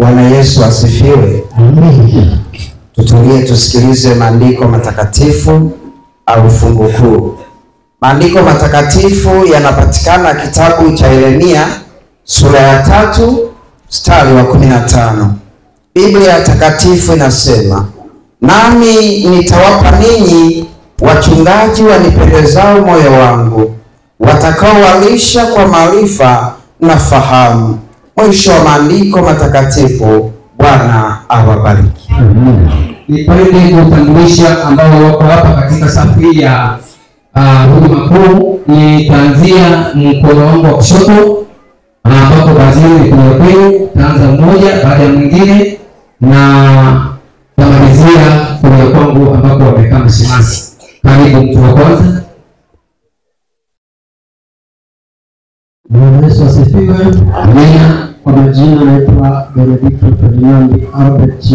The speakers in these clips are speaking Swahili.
Bwana Yesu asifiwe. Amen. Tutulie tusikilize maandiko matakatifu au fungu kuu. Maandiko matakatifu yanapatikana kitabu cha Yeremia sura ya 3 mstari wa 15. Biblia takatifu inasema, nami nitawapa ninyi wachungaji wanipendezao moyo wangu, watakaowalisha kwa maarifa na fahamu. Mwisho wa maandiko matakatifu. Bwana awabariki. Nipende kutambulisha ambao wako hapa katika safu hii ya huduma kuu. Nitaanzia mkono wangu wa kushoto ambapo bazili kuna kwenu, taanza mmoja baada ya mwingine na tamalizia kwa kwangu ambapo wamekaa mashemasi. Karibu mtu wa kwanza. Bwana Yesu asifiwe. Amina. Kwa majina naitwa Benedicto Ferdinand Albert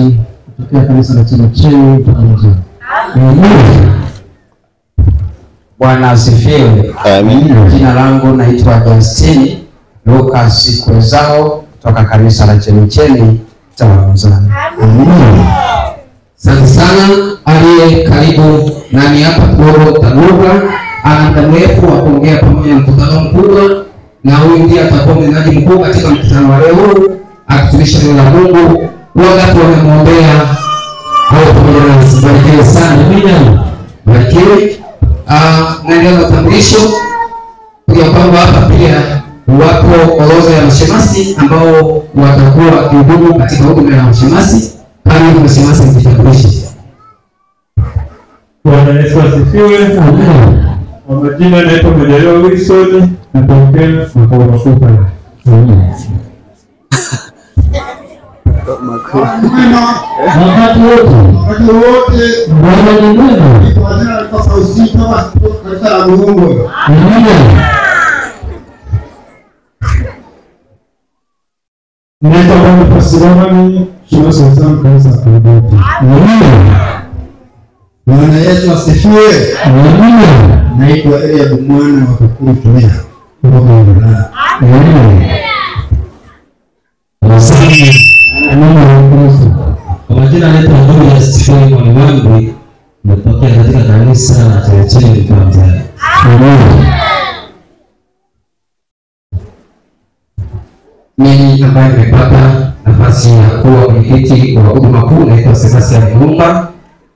kutokea kanisa la Chemichemi Tanzania. Amina. Bwana asifiwe. Amen. Jina langu naitwa Justin Lucas Kwezao kutoka kanisa la Chemichemi Tanzania. Amina. Asante sana. Aliye karibu nani hapa Paul Tanuga ana muda mrefu wa kuongea pamoja na mkutano mkubwa, na huyu ndiye atakuwa mnenaji mkuu katika mkutano wa leo akitumisha neno la Mungu. Wakati wamemwombea au pamoja na sibarikiwe sana. Amina. Barikiwe. Naendelea na utambulisho kwa kwamba hapa pia wapo orodha ya mashemasi ambao watakuwa wakihudumu katika huduma ya mashemasi. Karibu mashemasi mjitambulishe. Bwana Yesu asifiwe. Amen. Kwa majina naitwa Majaliwa Wilson, natokea makao makuu pale. Wakati wote Bwana ni mwema. Kwa jina la Sauti kama kanisa la Mungu. Amen. Naitwa Bwana Pasiramani, shirika la Islam kanisa la Mungu. Amen. Bwana Yesu asifiwe. Amen. Naitwa Elia Mwana wa Kakuru Tumia. Amen. Kwa majina naitwa Nduru Stephen Mwanangu, natokea katika kanisa la Chemichemi Tanzania. Amen. Mimi ambaye nimepata nafasi ya kuwa mwenyekiti wa huduma kuu naitwa Sebastian Mumba,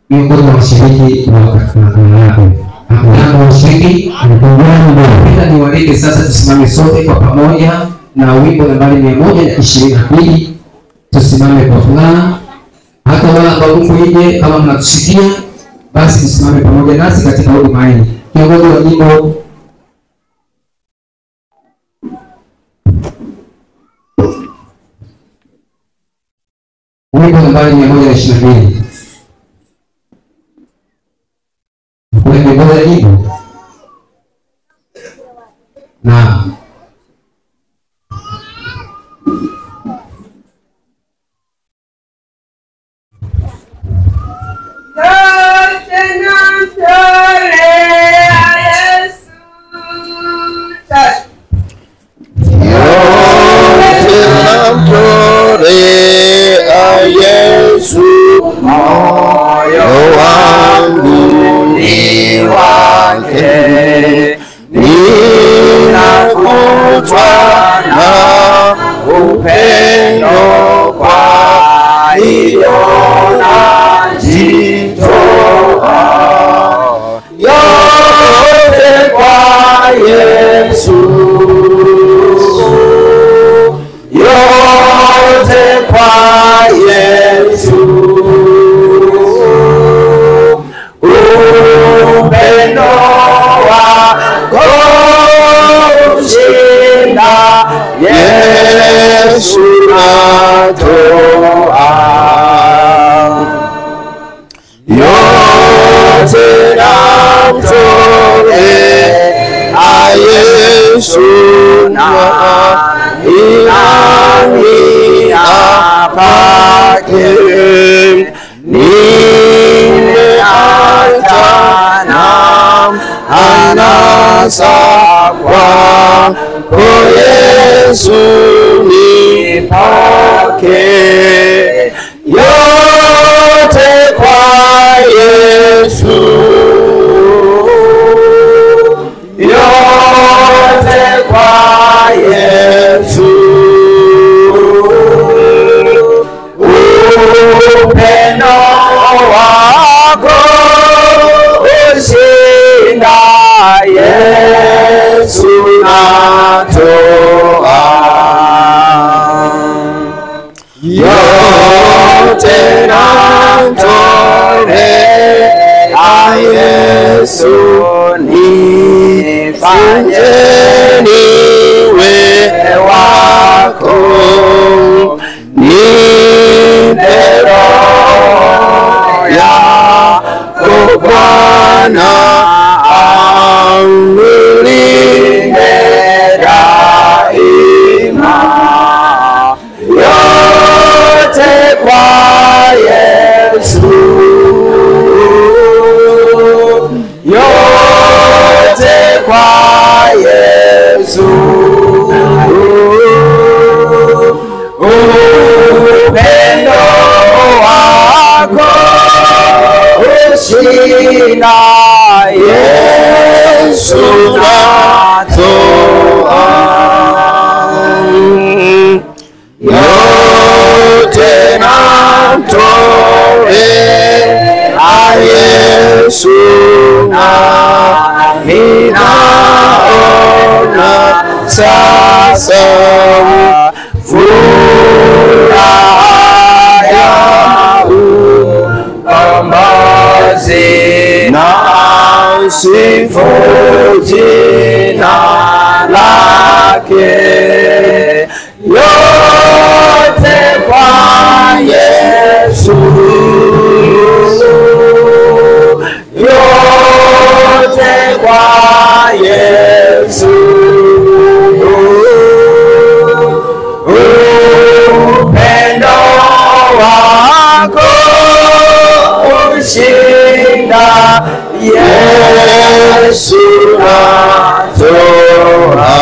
miongoni mwa washiriki wa kongamano hili. Ambao washiriki napenda niwalike sasa tusimame sote kwa pamoja na wimbo nambari 122. Tusimame kwa furaha. Hata wale ambao mko nje kama mnatusikia, basi tusimame pamoja nasi katika huduma hii. Kiongozi wa jimbo wimbo nambari 122. Kuna kiongozi wa jimbo? Naam. Yesu, moyo wangu ni wake, ninavutwa na upendo, kwa hiyo najitoa yote kwa Yesu, yote kwa Yesu. Upendo wako ushinda, Yesu natoa yote, namtolea Yesu na imani apake. Nimeacha na anasa kwako Yesu, nipokee. wake, yote kwa Yesu, yote kwa Yesu. Upendo wako ushinda, Yesu natoa, yote namtolea Yesu, nifanye niwe wako, nipe roho yako Bwana, amulinde daima, yote kwa Yesu, yote kwa Yesu. Upendo wako ushinda, Yesu natoa, yote namtolea Yesu, nami naona sasa furaha ya ukombozi, na sifu jina lake, yote kwa Yesu, yote kwa Yesu. Upendo wako ushinda, Yesu natoa.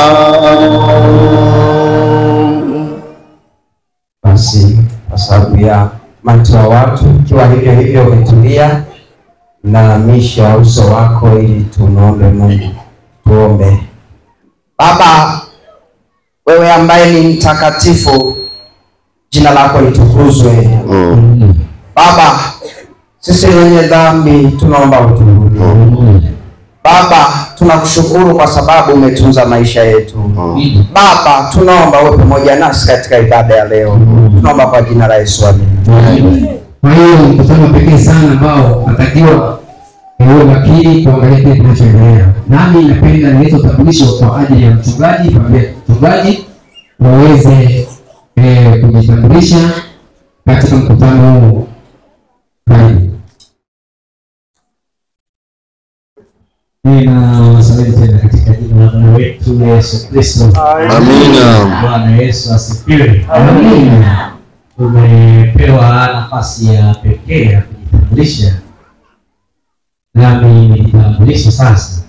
Basi kwa sababu ya umati wa watu, ikiwa hivyo hivyo umetulia, inamisha uso wako ili tumuombe Mungu. Tuombe. Baba, wewe ambaye ni mtakatifu, jina lako litukuzwe. Baba, sisi wenye dhambi tunaomba utuhurumie. Baba, tunakushukuru kwa sababu umetunza maisha yetu. Baba, tunaomba uwe pamoja nasi katika ibada ya leo. Tunaomba kwa jina la Yesu, amen. Kwa hiyo mkutano pekee sana ambao natakiwa uwe makini kuangalia kile kinachoendelea. Nami napenda nilete utambulisho kwa ajili ya mchungaji, pamoja mchungaji waweze kujitambulisha katika mkutano huu. Ninawasalimu tena katika jina la Bwana wetu Yesu Kristo. Amina. Bwana Yesu asifiwe. Amina. Tumepewa nafasi ya pekee ya kujitambulisha. Nami nijitambulishe sasa.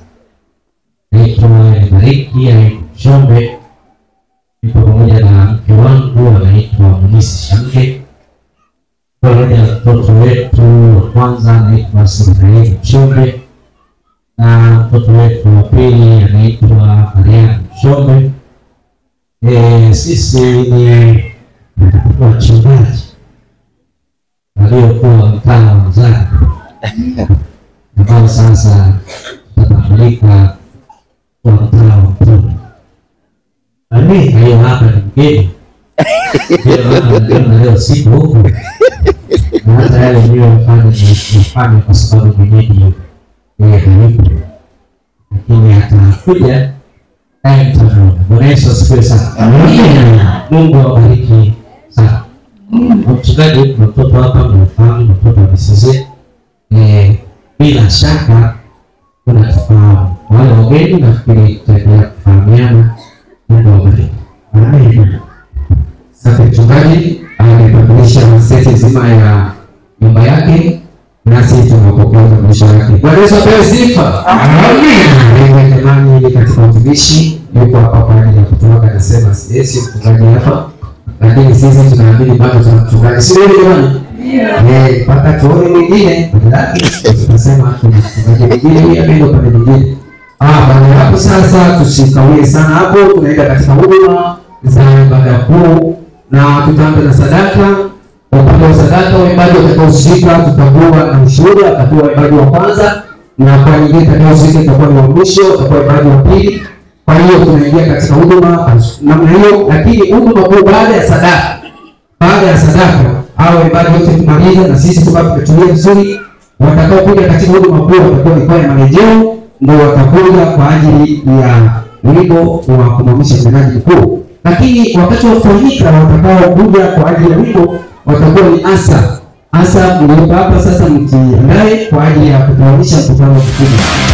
Naitwa Bariki ya Mshombe. Nipo pamoja na mke wangu anaitwa Munisi Shange. Pamoja na mtoto wetu wa kwanza anaitwa Sinaeli Mshombe, na mtoto wetu wa pili anaitwa Ariana Mshombe. Sisi ni wachungaji waliokuwa mtaa wa Mzani ambao sasa tutatambulika kwa mtaa wa Mtoni. Amina. Hiyo hapa ni mgeni. Leo siku huku na hata yale ndio mfanya kwa sababu mwenyeji hayupo, lakini atakuja naye mtaona. Bwana Yesu asifiwe sana. Amina. Mungu awabariki sana. Mchungaji, mtoto hapa mnafahamu, mtoto wa Misize. Bila shaka unatufahamu. Wale wageni nafikiri tutaendelea kufahamiana. Mungu awabariki. Amina. Sasa mchungaji ametambulisha seti nzima ya nyumba yake, nasi tunapokea utambulisho wake. Bwana Yesu apewe sifa. Amina. Jamani, katika utumishi yuko hapa kwa ajili ya kutoka, anasema siesi mchungaji hapa lakini sisi tunaamini bado tuna mchungaji. Si ndio jamani? Mpaka tuone mwingine lakini tunasema kuna mchungaji mwingine huyu ameenda pale mwingine. Baada ya hapo sasa tusikawie sana hapo, tunaenda katika huduma za ibada kuu na tutaanza na sadaka. Upande wa sadaka waimbaji watakaohusika tutakuwa na ushuhuda, atakuwa waimbaji wa kwanza na kwa nyingine atakaohusika itakuwa ni wa mwisho, atakuwa waimbaji wa pili. Kwa hiyo tunaingia katika huduma namna hiyo, lakini huduma kuu baada ya sadaka. Baada ya sadaka hao waimbaji wote tumaliza na sisi tumetulia vizuri. Watakao kuja katika huduma kuu watakuwa ni kwaya marejeo, ndio watakuja kwa ajili ya wimbo wa kumamisha mnenaji mkuu. Lakini wakati wa kufanyika watakao kuja kwa ajili ya wimbo watakuwa ni asa mliopo hapa sasa, mkiandae kwa ajili ya kutuamisha mkutano mkubwa.